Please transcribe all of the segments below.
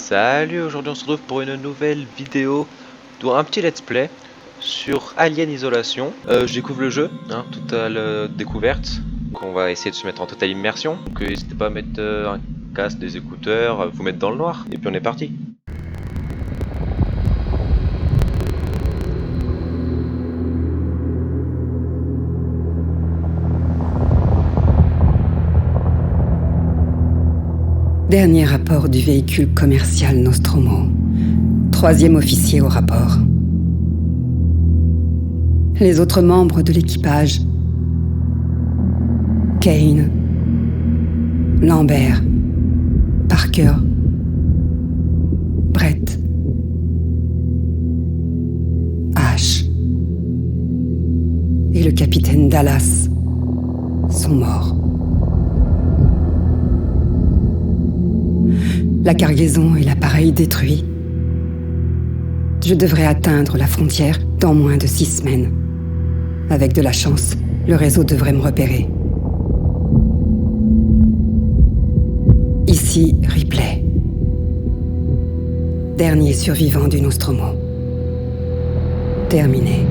Salut, aujourd'hui on se retrouve pour une nouvelle vidéo, ou un petit let's play sur Alien Isolation. Je découvre le jeu, totale découverte, donc on va essayer de se mettre en totale immersion. Donc n'hésitez pas à mettre un casque, des écouteurs, vous mettre dans le noir, et puis on est parti. Dernier rapport du véhicule commercial Nostromo. 3e officier au rapport. Les autres membres de l'équipage. Kane. Lambert. Parker. Brett. Ash. Et le capitaine Dallas sont morts. La cargaison et l'appareil détruits. Je devrais atteindre la frontière dans moins de 6 semaines. Avec de la chance, le réseau devrait me repérer. Ici, Ripley. Dernier survivant du Nostromo. Terminé.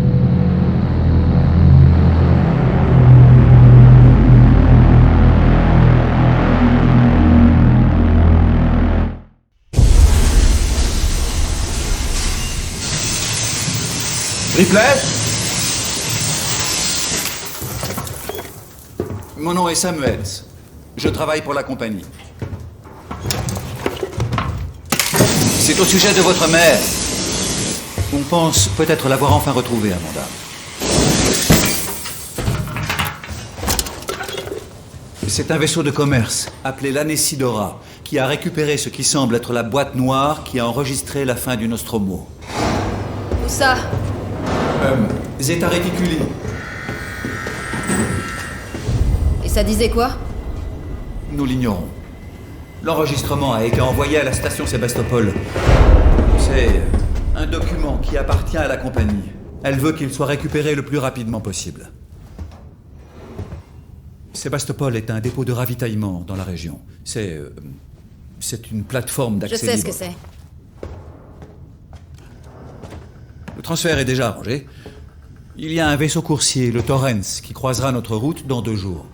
Ripley ? Mon nom est Samuels. Je travaille pour la compagnie. C'est au sujet de votre mère. On pense peut-être l'avoir enfin retrouvée, Amanda. C'est un vaisseau de commerce, appelé l'Anesidora, qui a récupéré ce qui semble être la boîte noire qui a enregistré la fin du Nostromo. Où ça ? Zeta Reticuli. Et ça disait quoi ? Nous l'ignorons. L'enregistrement a été envoyé à la station Sébastopol. C'est un document qui appartient à la compagnie. Elle veut qu'il soit récupéré le plus rapidement possible. Sébastopol est un dépôt de ravitaillement dans la région. C'est une plateforme d'accès libre. Je sais ce que c'est. Le transfert est déjà arrangé. Il y a un vaisseau coursier, le Torrens, qui croisera notre route dans 2 jours.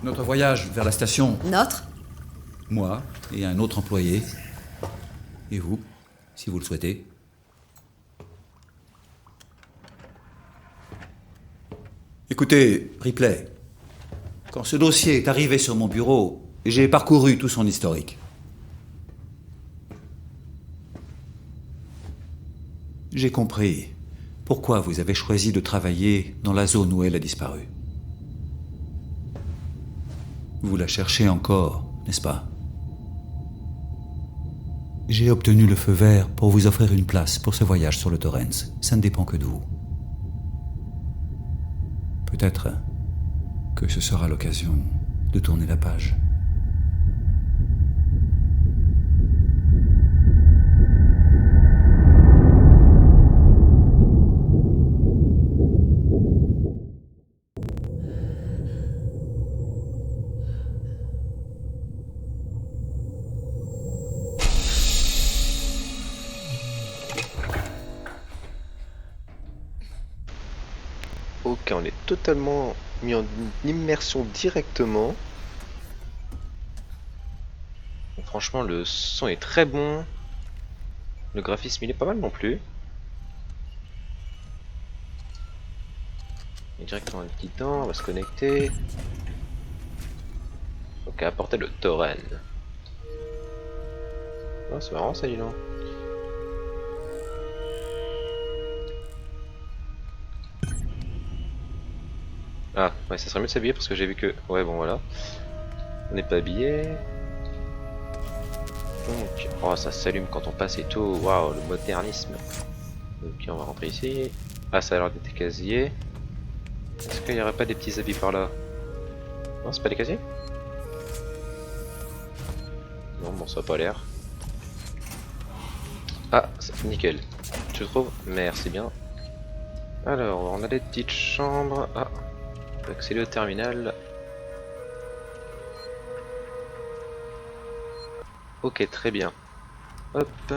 Notre voyage vers la station... Notre ? Moi et un autre employé. Et vous, si vous le souhaitez. Écoutez, Ripley, quand ce dossier est arrivé sur mon bureau, j'ai parcouru tout son historique. J'ai compris pourquoi vous avez choisi de travailler dans la zone où elle a disparu. Vous la cherchez encore, n'est-ce pas ? J'ai obtenu le feu vert pour vous offrir une place pour ce voyage sur le Torrens. Ça ne dépend que de vous. Peut-être que ce sera l'occasion de tourner la page. Ok, on est totalement mis en immersion directement. Franchement, le son est très bon. Le graphisme, il est pas mal non plus. Et directement dedans, on va se connecter. Ok, apporter le Torrent. Oh, c'est marrant ça, dis donc. Ah, ouais, ça serait mieux de s'habiller parce que j'ai vu que... Ouais, bon, voilà. On n'est pas habillé. Donc... Oh, ça s'allume quand on passe et tout. Waouh, le modernisme. Ok, on va rentrer ici. Ah, ça a l'air d'être des casiers. Est-ce qu'il n'y aurait pas des petits habits par là? Non, c'est pas des casiers? Non, bon, ça a pas l'air. Ah, nickel. Tu trouves? Merci bien. Alors, on a des petites chambres. Ah, on peut accéder au terminal. Ok, très bien. Hop.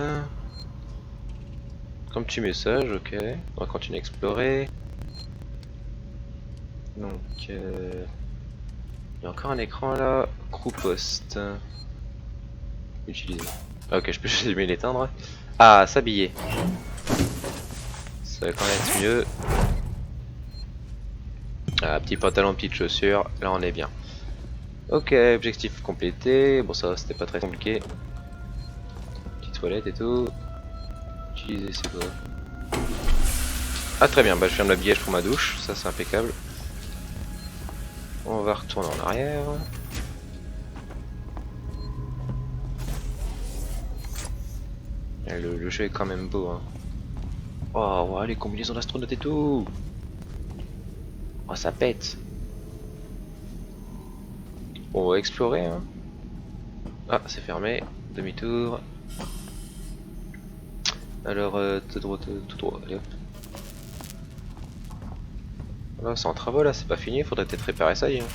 Comme petit message, ok. On va continuer à explorer. Donc, il y a encore un écran là. Crew post. Utiliser. Ah, ok, je peux juste allumer et l'éteindre. Ah, s'habiller. Ça va quand même être mieux. Ah, petit pantalon, petite chaussure. Là, on est bien. Ok, objectif complété. Bon, ça c'était pas très compliqué. Petite toilette et tout. Utiliser, c'est quoi? Ah, très bien. Bah, je viens de m'habiller, je prends ma douche. Ça, c'est impeccable. On va retourner en arrière. Le jeu est quand même beau, hein. Oh, ouais, les combinaisons d'astronautes et tout. Oh, ça pète. Bon, on va explorer, hein. Ah, c'est fermé. Demi-tour. Alors, tout droit, tout droit. Allez hop. Là, c'est en travaux là, c'est pas fini. Faudrait peut-être réparer ça, hein.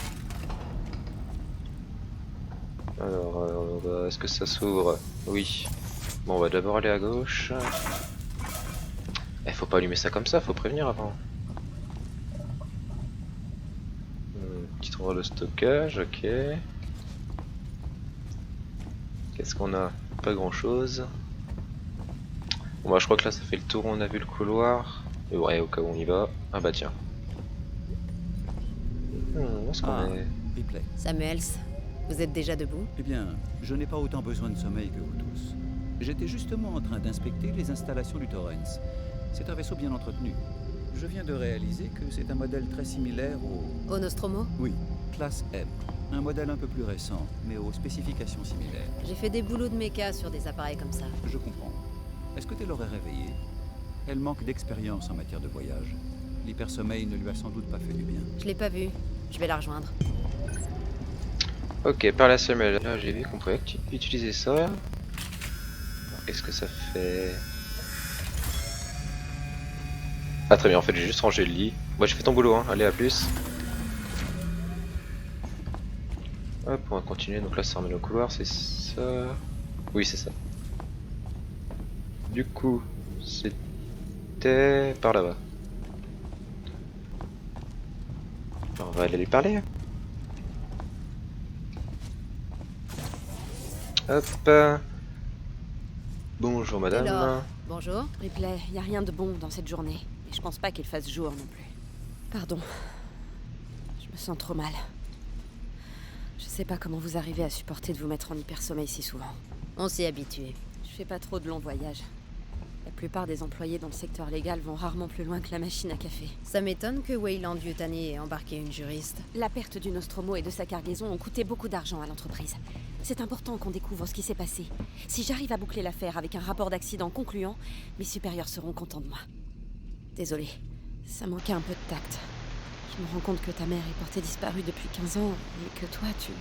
Alors, est-ce que ça s'ouvre? Oui. Bon, on va d'abord aller à gauche. Faut pas allumer ça comme ça, faut prévenir avant. Petit endroit de stockage, ok. Qu'est-ce qu'on a? Pas grand chose. Bon bah je crois que là ça fait le tour, on a vu le couloir. Et ouais, au cas où on y va. Ah bah tiens. Où est-ce qu'on est? Ripley. Samuels, vous êtes déjà debout? Eh bien, je n'ai pas autant besoin de sommeil que vous tous. J'étais justement en train d'inspecter les installations du Torrens. C'est un vaisseau bien entretenu. Je viens de réaliser que c'est un modèle très similaire au... Au Nostromo? Oui, classe M. Un modèle un peu plus récent, mais aux spécifications similaires. J'ai fait des boulots de méca sur des appareils comme ça. Je comprends. Est-ce que tu l'aurais réveillée? Elle manque d'expérience en matière de voyage. L'hypersommeil ne lui a sans doute pas fait du bien. Je l'ai pas vue. Je vais la rejoindre. Ok, par la semelle. Là j'ai vu qu'on pouvait utiliser ça. Qu'est-ce que ça fait? Ah très bien, en fait j'ai juste rangé le lit. Moi j'ai fait ton boulot, hein. Allez, à plus. Hop, on va continuer. Donc là ça ramène au couloir, c'est ça. Oui, c'est ça. Du coup, c'était par là-bas. On va aller lui parler. Hop. Bonjour madame. Taylor, bonjour. Ripley, y a rien de bon dans cette journée. Et je pense pas qu'il fasse jour non plus. Pardon. Je me sens trop mal. Je sais pas comment vous arrivez à supporter de vous mettre en hypersommeil si souvent. On s'y est habitué. Je fais pas trop de longs voyages. La plupart des employés dans le secteur légal vont rarement plus loin que la machine à café. Ça m'étonne que Weyland Yutani ait embarqué une juriste. La perte du Nostromo et de sa cargaison ont coûté beaucoup d'argent à l'entreprise. C'est important qu'on découvre ce qui s'est passé. Si j'arrive à boucler l'affaire avec un rapport d'accident concluant, mes supérieurs seront contents de moi. Désolée, ça manquait un peu de tact. Je me rends compte que ta mère est portée disparue depuis 15 ans et que toi, tu...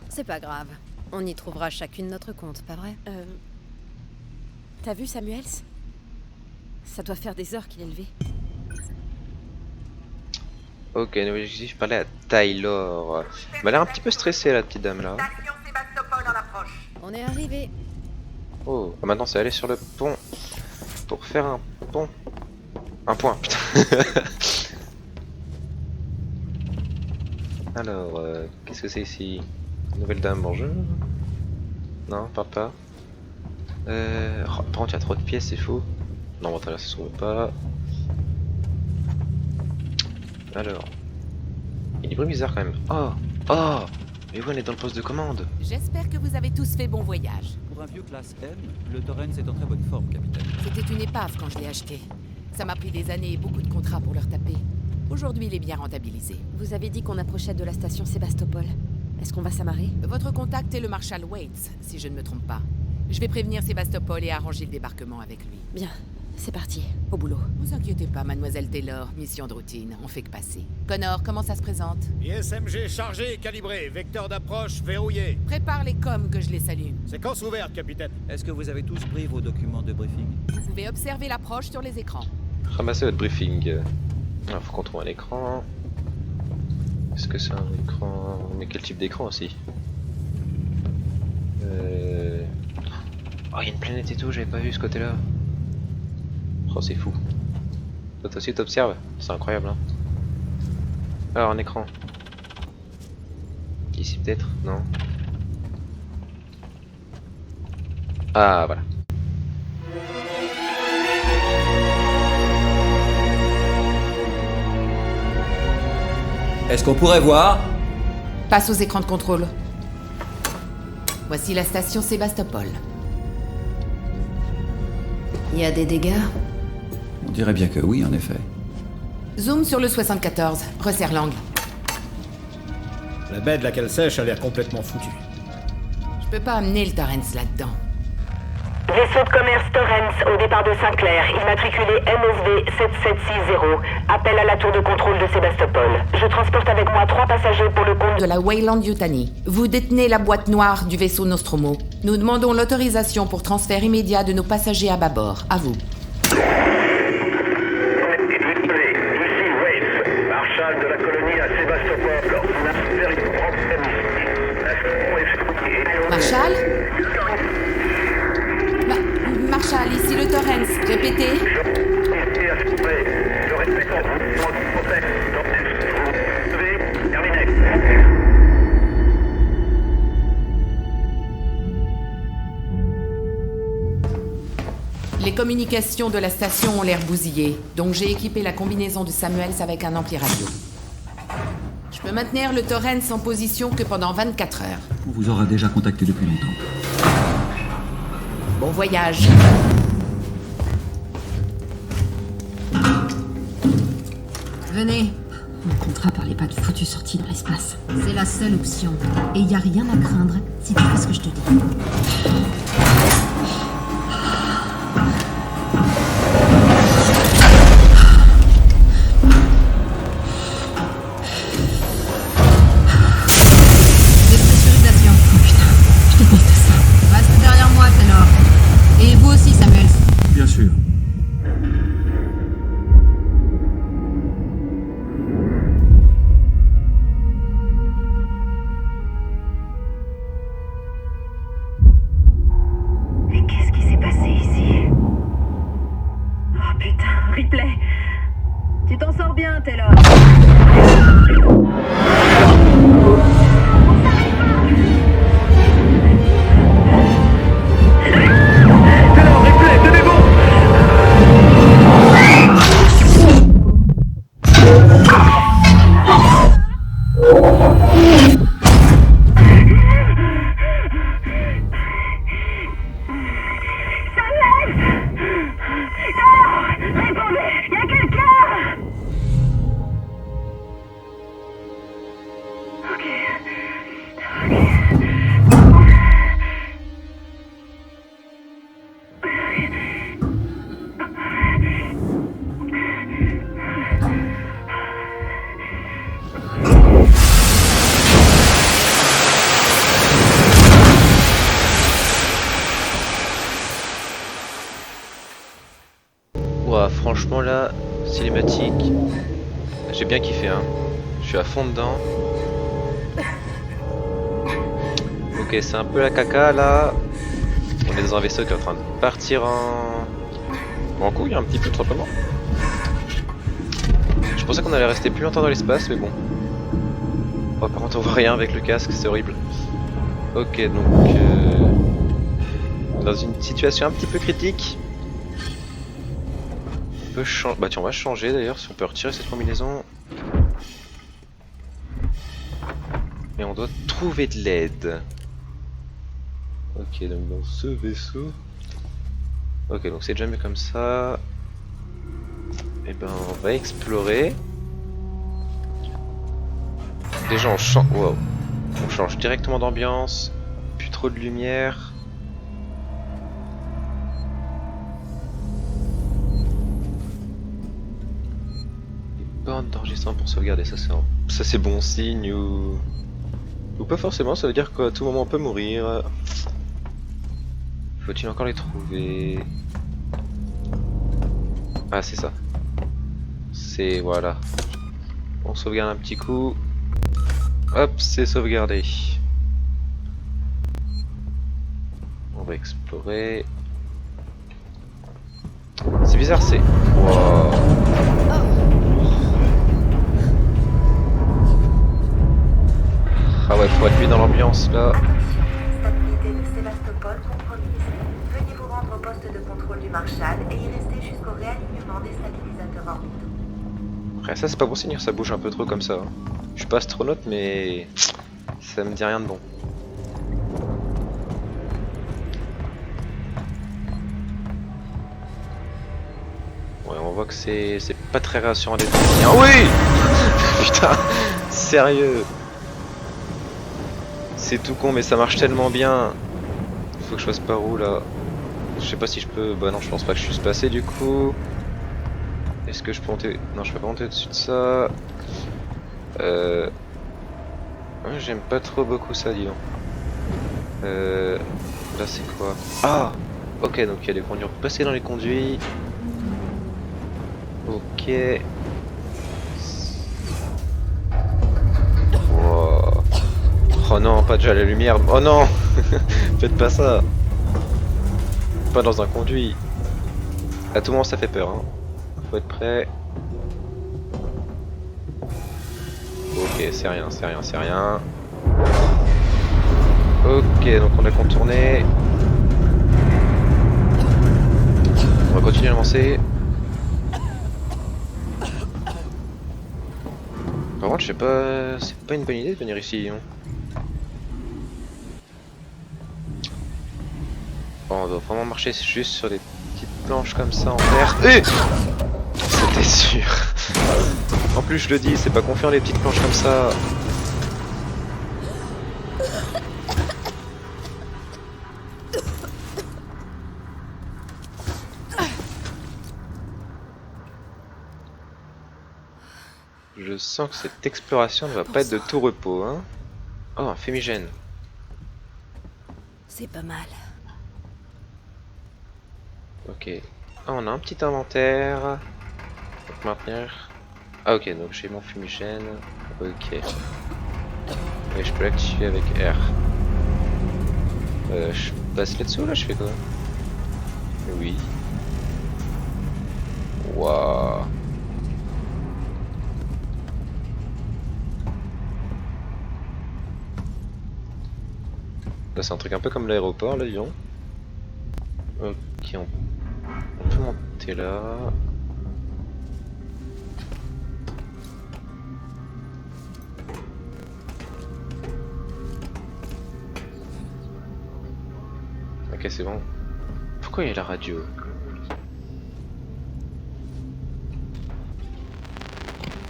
C'est pas grave. On y trouvera chacune notre compte, pas vrai? T'as vu Samuels? Ça doit faire des heures qu'il est levé. Ok, nouveau objectif, je parlais à Taylor. Elle m'a l'air un petit peu stressée la petite dame là. Station Sébastopol en approche. On est arrivé. Oh, maintenant c'est aller sur le pont. Pour faire un pont. Un point, putain. Alors, qu'est-ce que c'est ici? Nouvelle dame, bonjour. Non, parle pas. Oh, par contre, il y a trop de pièces, c'est fou. Non, bon, là, ça se trouve pas. Alors. Il y a des bruits bizarres quand même. Oh! Oh! Mais vous, on est dans le poste de commande. J'espère que vous avez tous fait bon voyage. Pour un vieux classe M, le Torrens est en très bonne forme, capitaine. C'était une épave quand je l'ai acheté. Ça m'a pris des années et beaucoup de contrats pour le retaper. Aujourd'hui, il est bien rentabilisé. Vous avez dit qu'on approchait de la station Sébastopol. Est-ce qu'on va s'amarrer? Votre contact est le Marshal Waits, si je ne me trompe pas. Je vais prévenir Sébastopol et arranger le débarquement avec lui. Bien, c'est parti, au boulot. Vous inquiétez pas, mademoiselle Taylor, mission de routine, on fait que passer. Connor, comment ça se présente? ISMG chargé et calibré, vecteur d'approche verrouillé. Prépare les coms que je les salue. Séquence ouverte, capitaine. Est-ce que vous avez tous pris vos documents de briefing? Vous pouvez observer l'approche sur les écrans. Ramassez votre briefing. Alors, faut qu'on trouve un écran. Est-ce que c'est un écran? Mais quel type d'écran aussi? Oh, il y a une planète et tout, j'avais pas vu ce côté-là. Oh, c'est fou. Toi aussi, t'observes? C'est incroyable, hein. Alors, un écran. Ici, peut-être? Non. Ah, voilà. Est-ce qu'on pourrait voir? Passe aux écrans de contrôle. Voici la station Sébastopol. Il y a des dégâts? On dirait bien que oui, en effet. Zoom sur le 74. Resserre l'angle. La baie de la cale sèche a l'air complètement foutue. Je peux pas amener le Torrens là-dedans. Vaisseau de commerce Torrens au départ de Saint-Clair, immatriculé MSV 7760. Appel à la tour de contrôle de Sébastopol. Je transporte avec moi 3 passagers pour le compte De la Weyland Yutani. Vous détenez la boîte noire du vaisseau Nostromo. Nous demandons l'autorisation pour transfert immédiat de nos passagers à bâbord. À vous. Ici Waits, marshal de la colonie à Sébastopol. On a fait une problème ici. Marshal Marshal, ici le Torrens. Répétez. Je répète en vous. Terminé. Les communications de la station ont l'air bousillées, donc j'ai équipé la combinaison de Samuels avec un ampli radio. Je peux maintenir le Torrens en position que pendant 24 heures. On vous aura déjà contacté depuis longtemps. Bon voyage. Venez. Mon contrat parlait pas de foutue sortie dans l'espace. C'est la seule option. Et y a rien à craindre si tu fais ce que je te dis. Dépressurisation. Oh putain, je déteste ça. Reste derrière moi, Taylor. Et vous aussi, Samuels. Bien sûr. Mais qu'est-ce qui s'est passé ici? Oh putain, Ripley! Tu t'en sors bien, Taylor. Taylor, Ripley, tenez bon! Répondez! Y a quelqu'un! Ouah, franchement là, cinématique, j'ai bien kiffé, hein. Je suis à fond dedans. Ok, c'est un peu la caca là. On est dans un vaisseau qui est en train de partir en couille un petit peu, tout simplement. Je pensais qu'on allait rester plus longtemps dans l'espace, mais bon. Oh, par contre on voit rien avec le casque, c'est horrible. Ok, donc dans une situation un petit peu critique. Bah tiens, on va changer d'ailleurs, si on peut retirer cette combinaison. Et on doit trouver de l'aide. Ok, donc dans ce vaisseau. Ok, donc c'est jamais comme ça. Et ben on va explorer. Déjà on change. Wow. On change directement d'ambiance. Plus trop de lumière. D'enregistrement pour sauvegarder, ça c'est bon signe ou pas forcément, ça veut dire qu'à tout moment on peut mourir. Faut-il encore les trouver? Ah c'est ça. C'est voilà. On sauvegarde un petit coup. Hop, c'est sauvegardé. On va explorer. C'est bizarre, c'est... Wow. Ah ouais, faut être lui dans l'ambiance là. Stabilité de Sébastopol compromise. Veuillez vous rendre au poste de contrôle du Marshal et y rester jusqu'au réalignement des stabilisateurs orbitaux. Après ça c'est pas bon signe, ça bouge un peu trop comme ça. Je suis pas astronaute mais ça me dit rien de bon. Ouais, on voit que c'est pas très rassurant d'être ici. Ah oui. Putain, sérieux. C'est tout con mais ça marche tellement bien. Faut que je fasse par où là? Je sais pas si je peux... Bah non, je pense pas que je suis passé du coup. Est-ce que je peux monter... Non, je peux pas monter au-dessus de ça. Ouais, j'aime pas trop beaucoup ça, dis donc. Là c'est quoi? Ah. Ok, donc il y a des conduits. On peut passer dans les conduits. Ok. Wow. Oh non, pas déjà la lumière. Oh non. Faites pas ça. Pas dans un conduit. À tout moment ça fait peur. Hein. Faut être prêt. Ok, c'est rien, c'est rien, c'est rien. Ok, donc on a contourné. On va continuer à avancer. Par contre, je sais pas, c'est pas une bonne idée de venir ici. Hein. Bon, on doit vraiment marcher juste sur des petites planches comme ça en terre. C'était sûr. En plus, je le dis, c'est pas confiant les petites planches comme ça. Je sens que cette exploration ne va pas être de tout repos, hein. Oh, un fumigène. C'est pas mal. Ok. Ah, on a un petit inventaire. Donc maintenir. Ah ok, donc j'ai mon fumigène. Ok. Et je peux l'activer avec R. Je passe là-dessous là, je fais quoi? Oui. Waouh. Là c'est un truc un peu comme l'aéroport là, disons. Ok, on peut monter là. Ok, c'est bon. Pourquoi il y a la radio?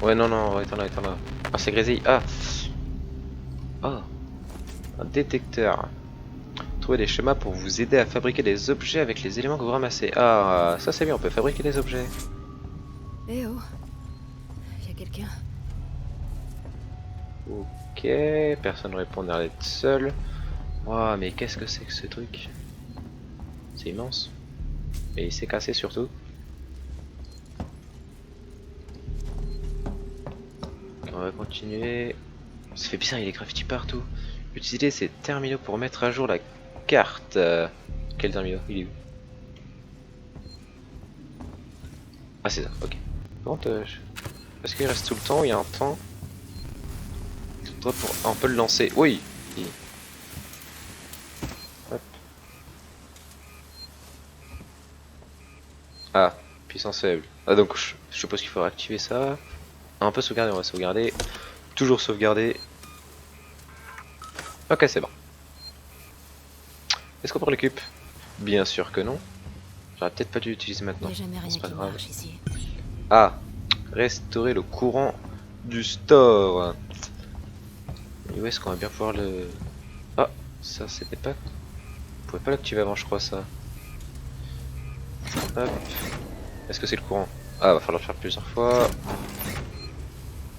Ouais, non, non, attends là, attends là. Ah, c'est grésille. Ah! Ah! Un détecteur. Trouvez des schémas pour vous aider à fabriquer des objets avec les éléments que vous ramassez. Ah, ça c'est bien, on peut fabriquer des objets. Eh oh! Y'a quelqu'un? Ok, personne ne répond, on a l'air d'être seul. Waouh, mais qu'est-ce que c'est que ce truc? C'est immense. Et il s'est cassé surtout. On va continuer. Ça fait bizarre, il y a des graffitis partout. Utilisez ces terminaux pour mettre à jour la carte. Quel terminal? Il est où? Ah c'est ça, ok. Par contre, est-ce qu'il reste tout le temps? Il y a un temps. On peut le lancer. Oui. Hop. Ah, puissance faible. Ah donc je suppose qu'il faudra activer ça. Ah, on peut sauvegarder, on va sauvegarder. Toujours sauvegarder. Ok, c'est bon. Est-ce qu'on prend le cube? Bien sûr que non. J'aurais peut-être pas dû l'utiliser maintenant. C'est pas grave. Ici. Ah, restaurer le courant du store. Et où est-ce qu'on va bien pouvoir le... Ah, ça c'était pas... On pouvait pas l'activer avant je crois ça. Hop. Est-ce que c'est le courant? Ah, va falloir le faire plusieurs fois.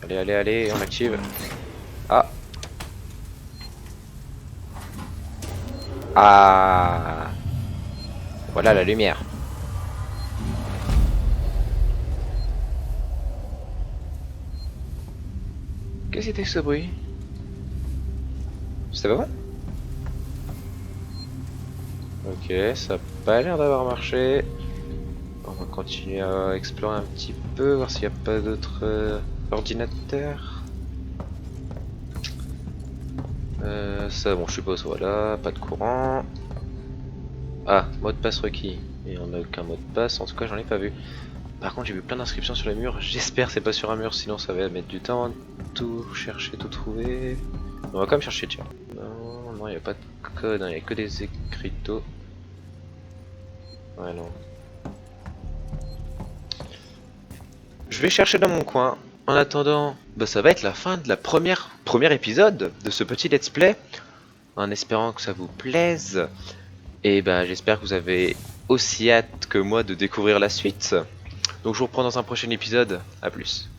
Allez, allez, allez, on active. Ah. Ah. Voilà la lumière. Qu'est-ce que c'était que ce bruit? C'était pas bon? Ok, ça a pas l'air d'avoir marché. On va continuer à explorer un petit peu, voir s'il n'y a pas d'autres ordinateurs. Ça, bon, je suppose, voilà, pas de courant. Ah, mot de passe requis. Et on n'a aucun mot de passe, en tout cas, j'en ai pas vu. Par contre, j'ai vu plein d'inscriptions sur les murs. J'espère que c'est pas sur un mur, sinon ça va mettre du temps. Tout chercher, tout trouver. On va quand même chercher, tiens. Non, non, il n'y a pas de code, il n'y a que des écriteaux. Ouais, non. Je vais chercher dans mon coin. En attendant, bah, ça va être la fin de la premier épisode de ce petit let's play. En espérant que ça vous plaise. Et bah, j'espère que vous avez aussi hâte que moi de découvrir la suite. Donc je vous reprends dans un prochain épisode. A plus.